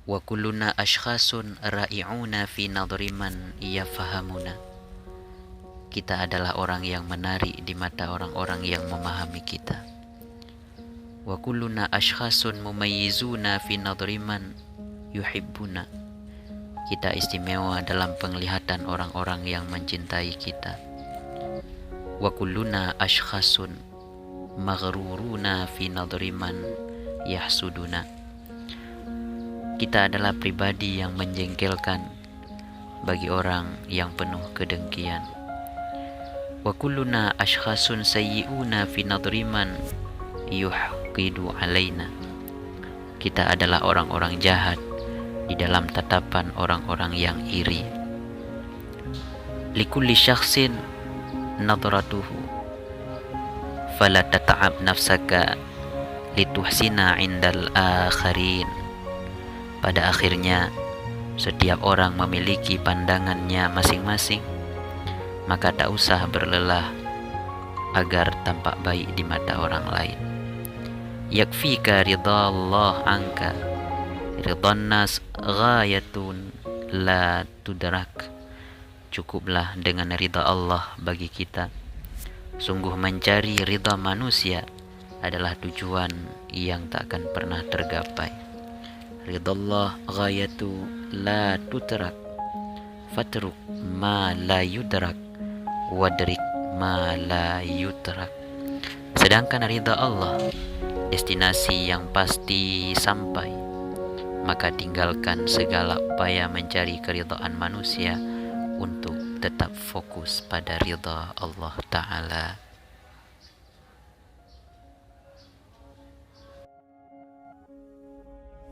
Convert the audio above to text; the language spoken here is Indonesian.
Wa kulluna ashkhasun ra'i'una fi nadri man yafahamuna. Kita adalah orang yang menarik di mata orang-orang yang memahami kita. Wa kulluna ashkhasun mumayyizuna fi nadri man yuhibbuna. Kita istimewa dalam penglihatan orang-orang yang mencintai kita. Wa kulluna ashkhasun maghruruna fi nadri man yahsuduna. Kita adalah pribadi yang menjengkelkan bagi orang yang penuh kedengkian. Wa kulluna ashkhasun sayyi'una fi nadri man yuhqidu alaina. Kita adalah orang-orang jahat di dalam tatapan orang-orang yang iri. Likulli syakhsin nadratuhu fala tata'ab nafsaka lituhsina indal akharin. Pada akhirnya setiap orang memiliki pandangannya masing-masing, maka tak usah berlelah agar tampak baik di mata orang lain. Yakfika ridha Allah anka, ridhan nas ghayatun la tudrak. Cukuplah dengan ridha Allah bagi kita. Sungguh mencari ridha manusia adalah tujuan yang tak akan pernah tergapai. Ridha Allah ghayatu la tudrak, fatruk ma la yudrak, wadrik ma la yudrak. Sedangkan ridha Allah destinasi yang pasti sampai, maka tinggalkan segala upaya mencari keridhaan manusia untuk tetap fokus pada ridha Allah Ta'ala.